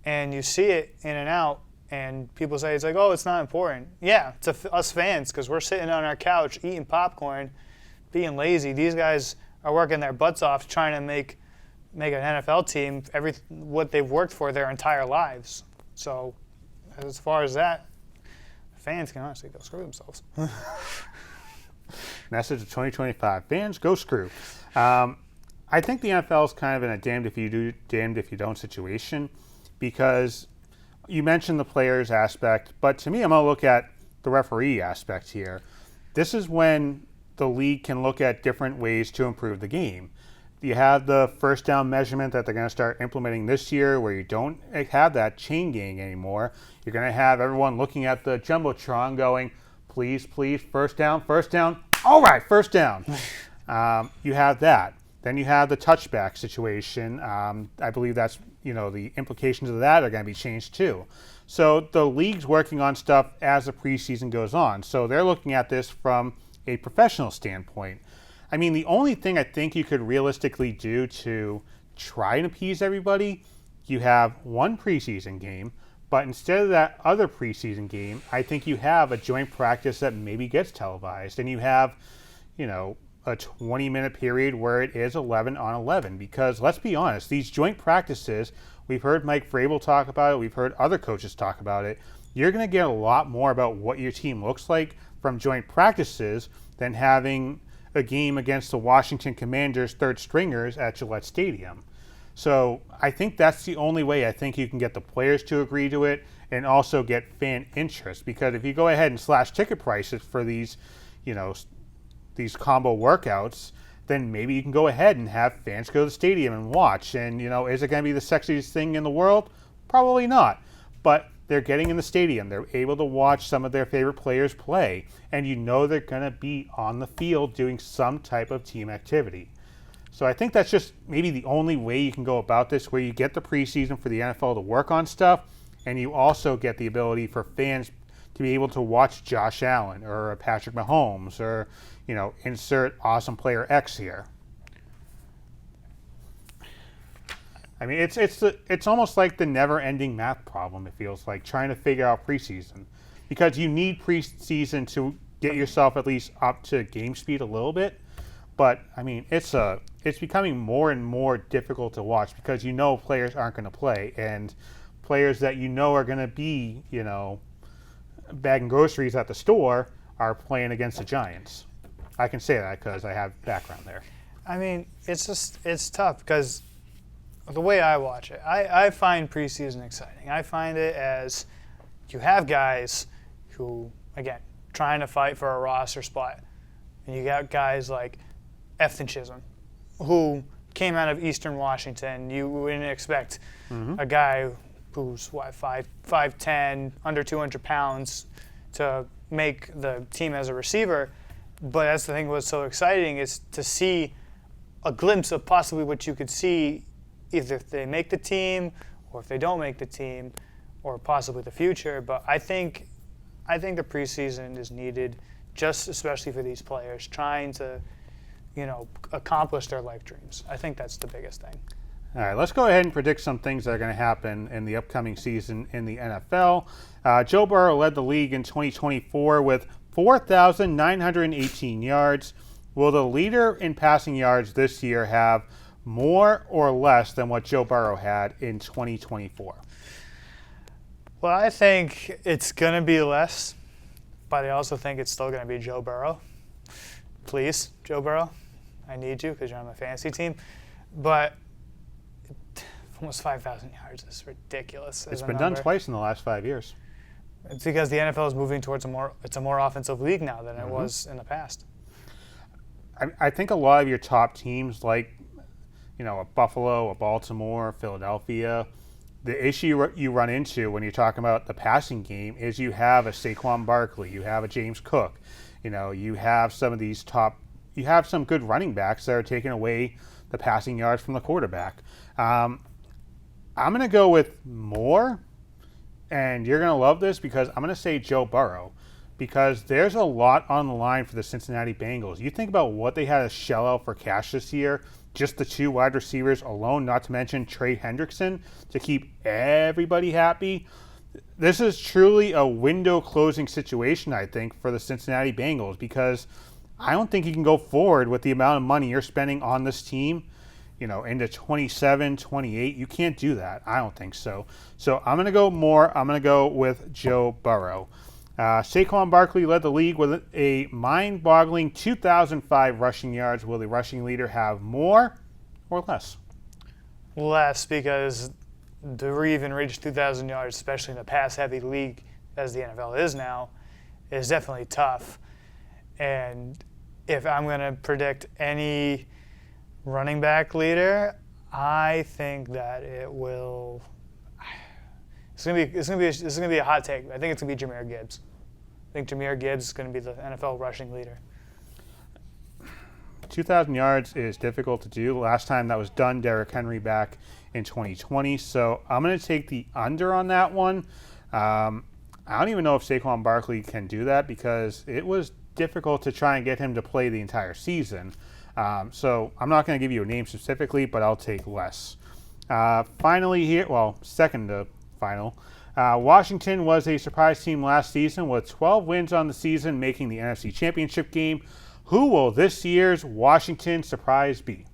And you see it in and out, and people say, it's not important. Yeah, to us fans, because we're sitting on our couch eating popcorn, being lazy. These guys are working their butts off trying to make an NFL team, what they've worked for their entire lives. So as far as that, fans can honestly go screw themselves. Message of 2025. Fans, go screw. I think the NFL is kind of in a damned if you do, damned if you don't situation because you mentioned the players aspect, but to me, I'm going to look at the referee aspect here. This is when the league can look at different ways to improve the game. You have the first down measurement that they're going to start implementing this year where you don't have that chain gang anymore. You're going to have everyone looking at the Jumbotron going, please, first down. All right, first down. You have that. Then you have the touchback situation. I believe that's, the implications of that are going to be changed too. So the league's working on stuff as the preseason goes on. So they're looking at this from a professional standpoint. I mean, the only thing I think you could realistically do to try and appease everybody, you have one preseason game, but instead of that other preseason game, I think you have a joint practice that maybe gets televised, and you have, a 20-minute period where it is 11 on 11. Because let's be honest, these joint practices, we've heard Mike Vrabel talk about it, we've heard other coaches talk about it. You're going to get a lot more about what your team looks like from joint practices than having a game against the Washington Commanders' third stringers at Gillette Stadium. So I think that's the only way I think you can get the players to agree to it and also get fan interest. Because if you go ahead and slash ticket prices for these, these combo workouts, then maybe you can go ahead and have fans go to the stadium and watch. And, is it going to be the sexiest thing in the world? Probably not. But they're getting in the stadium. They're able to watch some of their favorite players play. And they're going to be on the field doing some type of team activity. So I think that's just maybe the only way you can go about this, where you get the preseason for the NFL to work on stuff, and you also get the ability for fans to be able to watch Josh Allen or Patrick Mahomes or, insert awesome player X here. I mean, it's almost like the never-ending math problem, it feels like, trying to figure out preseason. Because you need preseason to get yourself at least up to game speed a little bit. But I mean, it's becoming more and more difficult to watch because players aren't going to play, and players that are going to be bagging groceries at the store are playing against the Giants. I can say that because I have background there. I mean, it's tough because the way I watch it, I find preseason exciting. I find it as you have guys who, again, trying to fight for a roster spot. And you got guys like Afton Chisholm, who came out of Eastern Washington. You wouldn't expect a guy who's, 5'10", under 200 pounds to make the team as a receiver. But that's the thing what's so exciting is to see a glimpse of possibly what you could see either if they make the team or if they don't make the team or possibly the future. But I think the preseason is needed, just especially for these players trying to, accomplish their life dreams. I think that's the biggest thing. All right, let's go ahead and predict some things that are going to happen in the upcoming season in the NFL. Joe Burrow led the league in 2024 with 4,918 yards. Will the leader in passing yards this year have more or less than what Joe Burrow had in 2024? Well, I think it's going to be less, but I also think it's still going to be Joe Burrow. Please, Joe Burrow, I need you because you're on my fantasy team. But almost 5,000 yards is ridiculous. It's been done twice in the last 5 years. It's because the NFL is moving towards a more offensive league now than it was in the past. I think a lot of your top teams, like a Buffalo, a Baltimore, Philadelphia, the issue you run into when you're talking about the passing game is you have a Saquon Barkley, you have a James Cook, you have some of these you have some good running backs that are taking away the passing yards from the quarterback. I'm going to go with more, and you're going to love this because I'm going to say Joe Burrow, because there's a lot on the line for the Cincinnati Bengals. You think about what they had to shell out for cash this year, just the 2 wide receivers alone, not to mention Treveon Henderson, to keep everybody happy. This is truly a window closing situation, I think, for the Cincinnati Bengals, because I don't think you can go forward with the amount of money you're spending on this team, into 27, 28. You can't do that. I don't think so. So I'm going to go more. I'm going to go with Joe Burrow. Saquon Barkley led the league with a mind-boggling 2,005 rushing yards. Will the rushing leader have more or less? Less, because to even reach 2,000 yards, especially in a pass-heavy league as the NFL is now, is definitely tough. And if I'm going to predict any running back leader, I think that it will. It's going to be a hot take. I think it's going to be Jahmyr Gibbs. I think Jahmyr Gibbs is going to be the NFL rushing leader. 2,000 yards is difficult to do. Last time that was done, Derrick Henry back in 2020. So I'm going to take the under on that one. I don't even know if Saquon Barkley can do that because it was difficult to try and get him to play the entire season. So I'm not going to give you a name specifically, but I'll take less. Finally here, second to final. Washington was a surprise team last season with 12 wins on the season, making the NFC Championship game. Who will this year's Washington surprise be?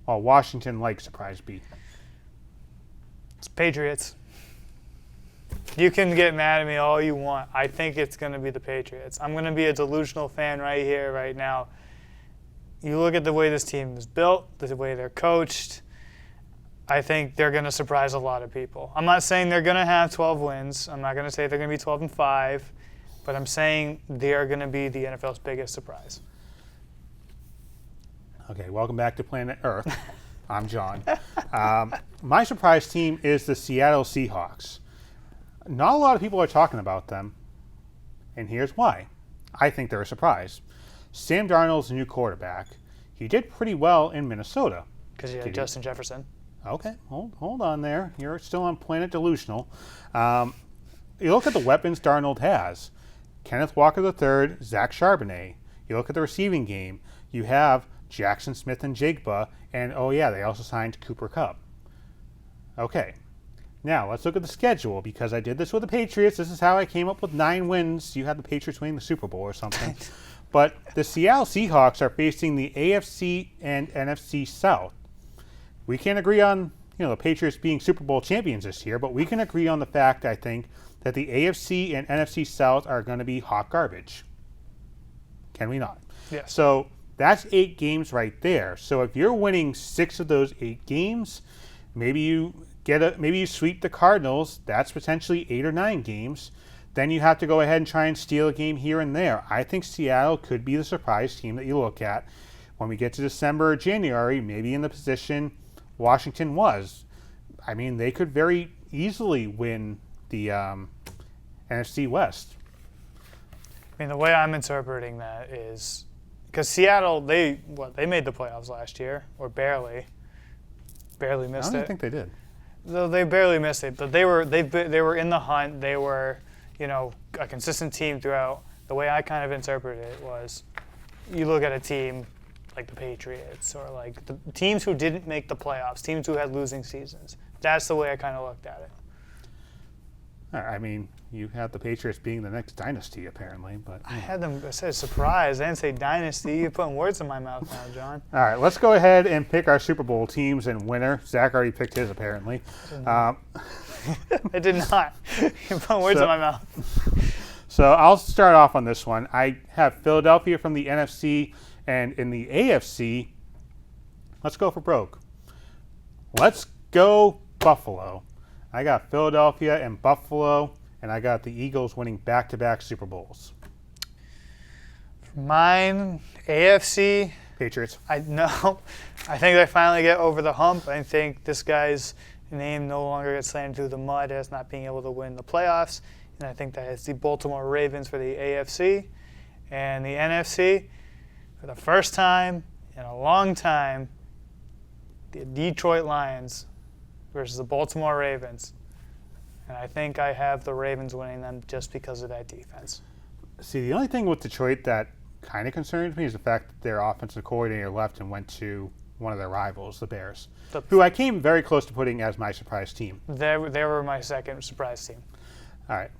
Well, Washington-like surprise be. It's Patriots. You can get mad at me all you want. I think it's going to be the Patriots. I'm going to be a delusional fan right here, right now. You look at the way this team is built, the way they're coached. I think they're going to surprise a lot of people. I'm not saying they're going to have 12 wins. I'm not going to say they're going to be 12-5, but I'm saying they are going to be the NFL's biggest surprise. Okay, welcome back to Planet Earth. I'm John. My surprise team is the Seattle Seahawks. Not a lot of people are talking about them, and here's why. I think they're a surprise. Sam Darnold's a new quarterback. He did pretty well in Minnesota. Because he had Justin Jefferson. Okay, hold on there. You're still on Planet Delusional. You look at the weapons Darnold has. Kenneth Walker III, Zach Charbonnet. You look at the receiving game. You have Jackson Smith and Jigba, and they also signed Cooper Kupp. Okay, now let's look at the schedule, because I did this with the Patriots. This is how I came up with 9 wins. You had the Patriots winning the Super Bowl or something. But the Seattle Seahawks are facing the AFC and NFC South. We can't agree on, the Patriots being Super Bowl champions this year, but we can agree on the fact, I think, that the AFC and NFC South are going to be hot garbage. Can we not? Yes. So that's 8 games right there. So if you're winning 6 of those 8 games, maybe you sweep the Cardinals. That's potentially 8 or 9 games. Then you have to go ahead and try and steal a game here and there. I think Seattle could be the surprise team that you look at when we get to December or January, maybe in the position Washington was. I mean, they could very easily win the NFC West. I mean, the way I'm interpreting that is because Seattle, they made the playoffs last year, or barely missed it. I don't think they did. Though they barely missed it, but they were in the hunt. They were, a consistent team throughout. The way I kind of interpreted it was, you look at a team like the Patriots or like the teams who didn't make the playoffs, teams who had losing seasons. That's the way I kind of looked at it. I mean, you have the Patriots being the next dynasty, apparently. But I had them. I said surprise. I didn't say dynasty. You're putting words in my mouth now, John. All right, let's go ahead and pick our Super Bowl teams and winner. Zach already picked his, apparently. I did not. You're putting words in my mouth. So I'll start off on this one. I have Philadelphia from the NFC, and in the AFC, let's go for broke. Let's go Buffalo. I got Philadelphia and Buffalo, and I got the Eagles winning back-to-back Super Bowls. For mine, AFC. Patriots. I think they finally get over the hump. I think this guy's name no longer gets slammed through the mud as not being able to win the playoffs. And I think that it's the Baltimore Ravens for the AFC. And the NFC, for the first time in a long time, the Detroit Lions versus the Baltimore Ravens. And I think I have the Ravens winning them just because of that defense. See, the only thing with Detroit that kind of concerns me is the fact that their offensive coordinator left and went to one of their rivals, the Bears, who I came very close to putting as my surprise team. They were my second surprise team. All right.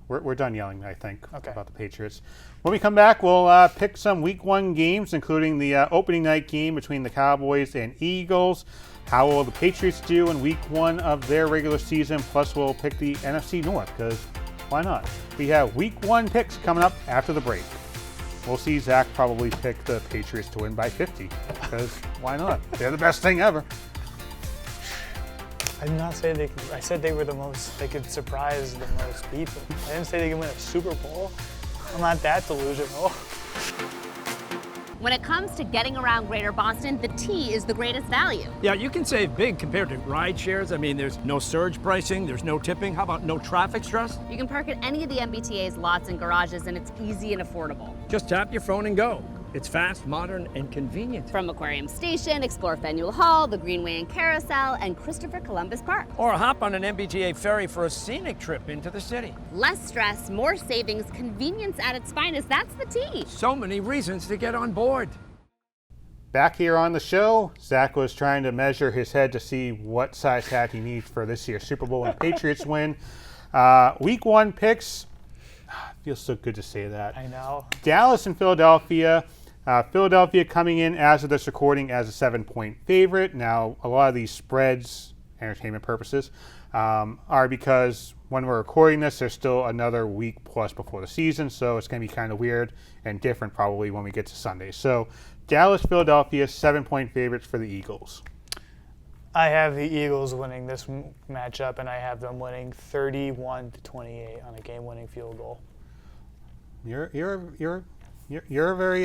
We're done yelling, I think, about the Patriots. When we come back, we'll pick some Week 1 games, including the opening night game between the Cowboys and Eagles. How will the Patriots do in Week 1 of their regular season? Plus, we'll pick the NFC North, because why not? We have Week 1 picks coming up after the break. We'll see Zach probably pick the Patriots to win by 50, because why not? They're the best thing ever. I did not say they could. I said they were the most, they could surprise the most people. I didn't say they could win a Super Bowl. I'm not that delusional. When it comes to getting around Greater Boston, the T is the greatest value. Yeah, you can save big compared to ride shares. I mean, there's no surge pricing, there's no tipping. How about no traffic stress? You can park at any of the MBTA's lots and garages, and it's easy and affordable. Just tap your phone and go. It's fast, modern, and convenient. From Aquarium Station, explore Faneuil Hall, the Greenway and Carousel, and Christopher Columbus Park. Or hop on an MBTA ferry for a scenic trip into the city. Less stress, more savings, convenience at its finest. That's the T. So many reasons to get on board. Back here on the show, Zach was trying to measure his head to see what size hat he needs for this year's Super Bowl and Patriots win. Week 1 picks. Feels so good to say that. I know. Dallas and Philadelphia. Philadelphia coming in as of this recording as a 7-point favorite. Now, a lot of these spreads, entertainment purposes, are because when we're recording this, there's still another week plus before the season, so it's going to be kind of weird and different probably when we get to Sunday. So, Dallas, Philadelphia, 7-point favorites for the Eagles. I have the Eagles winning this matchup, and I have them winning 31-28 on a game-winning field goal. You're a very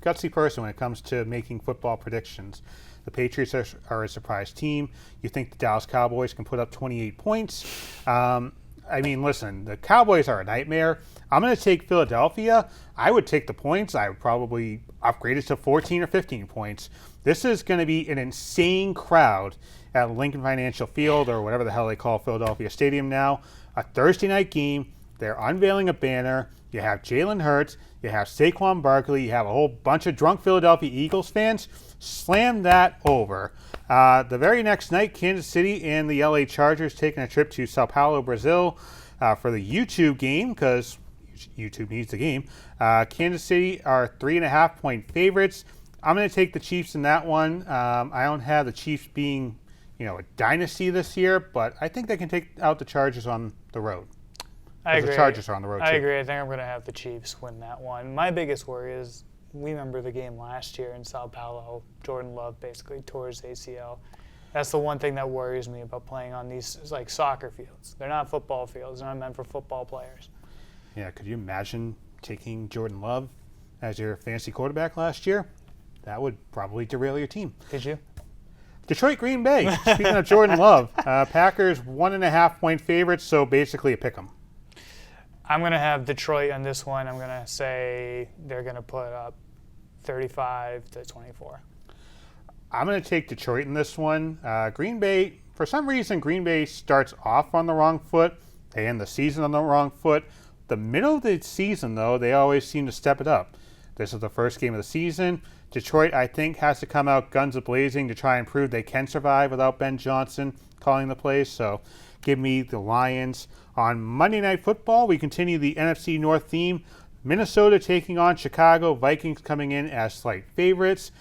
gutsy person when it comes to making football predictions. The Patriots are a surprise team. You think the Dallas Cowboys can put up 28 points. I mean, listen, the Cowboys are a nightmare. I'm going to take Philadelphia. I would take the points. I would probably upgrade it to 14 or 15 points. This is going to be an insane crowd at Lincoln Financial Field, or whatever the hell they call Philadelphia Stadium now. A Thursday night game. They're unveiling a banner. You have Jalen Hurts. You have Saquon Barkley. You have a whole bunch of drunk Philadelphia Eagles fans. Slam that over. The very next night, Kansas City and the LA Chargers taking a trip to Sao Paulo, Brazil for the YouTube game, because YouTube needs the game. Kansas City are 3.5-point favorites. I'm going to take the Chiefs in that one. I don't have the Chiefs being, a dynasty this year, but I think they can take out the Chargers on the road. I agree. The Chargers are on the road, I too. agree. I think I'm going to have the Chiefs win that one. My biggest worry is, we remember the game last year in Sao Paulo. Jordan Love basically tore his ACL. That's the one thing that worries me about playing on these soccer fields. They're not football fields. They're not meant for football players. Yeah, could you imagine taking Jordan Love as your fantasy quarterback last year? That would probably derail your team. Did you? Detroit, Green Bay. Speaking of Jordan Love, Packers 1.5-point favorites, so basically a pick 'em. I'm going to have Detroit on this one. I'm going to say they're going to put up 35-24. I'm going to take Detroit in this one. Green Bay, for some reason, Green Bay starts off on the wrong foot. They end the season on the wrong foot. The middle of the season, though, they always seem to step it up. This is the first game of the season. Detroit, I think, has to come out guns a-blazing to try and prove they can survive without Ben Johnson calling the plays. So give me the Lions. On Monday Night Football, we continue the NFC North theme. Minnesota taking on Chicago. Vikings coming in as slight favorites.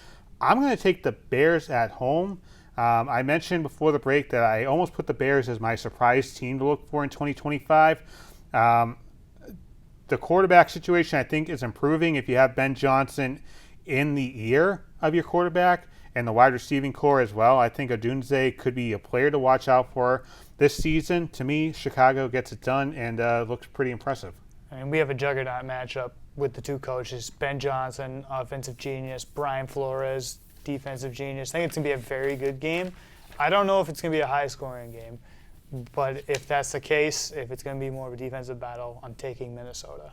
I'm going to take the Bears at home. I mentioned before the break that I almost put the Bears as my surprise team to look for in 2025. The quarterback situation, I think, is improving if you have Ben Johnson in the ear of your quarterback and the wide receiving core as well. I think Odunze could be a player to watch out for this season. To me, Chicago gets it done and looks pretty impressive. And we have a juggernaut matchup with the two coaches, Ben Johnson, offensive genius, Brian Flores, defensive genius. I think it's going to be a very good game. I don't know if it's going to be a high-scoring game, but if that's the case, if it's going to be more of a defensive battle, I'm taking Minnesota.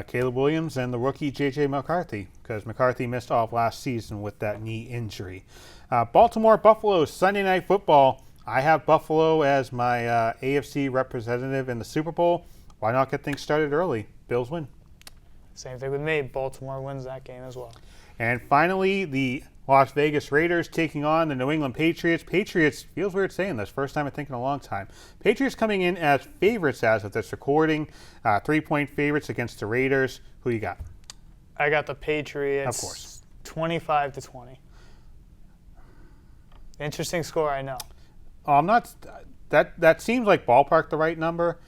Caleb Williams and the rookie J.J. McCarthy, because McCarthy missed all of last season with that knee injury. Baltimore Buffalo Sunday Night Football. I have Buffalo as my AFC representative in the Super Bowl. Why not get things started early? Bills win. Same thing with me. Baltimore wins that game as well. And finally, the Las Vegas Raiders taking on the New England Patriots. Patriots, feels weird saying this, first time I think in a long time. Patriots coming in as favorites as of this recording. 3-point favorites against the Raiders. Who you got? I got the Patriots. Of course. 25-20. Interesting score, I know. I'm not. That seems like ballpark the right number.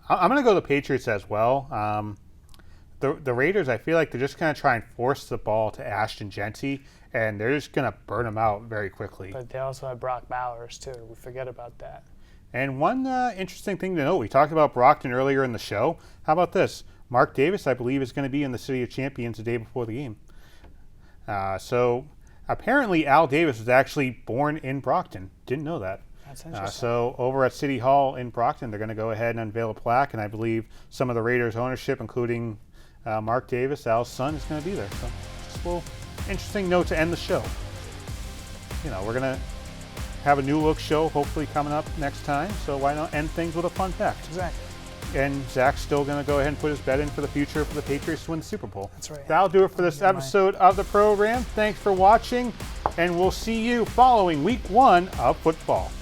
I'm going to go the Patriots as well. The Raiders, I feel like they're just going to try and force the ball to Ashton Genty, and they're just going to burn them out very quickly. But they also have Brock Bowers, too. We forget about that. And one interesting thing to note, we talked about Brockton earlier in the show. How about this? Mark Davis, I believe, is going to be in the City of Champions the day before the game. So apparently Al Davis was actually born in Brockton. Didn't know that. That's interesting. So over at City Hall in Brockton, they're going to go ahead and unveil a plaque, and I believe some of the Raiders ownership, including Mark Davis, Al's son, is going to be there. So just a little interesting note to end the show. We're going to have a new look show hopefully coming up next time, so why not end things with a fun fact? Exactly. And Zach's still going to go ahead and put his bet in for the future for the Patriots to win the Super Bowl. That's right. That'll do it for this episode of the program. Thanks for watching, and we'll see you following Week 1 of football.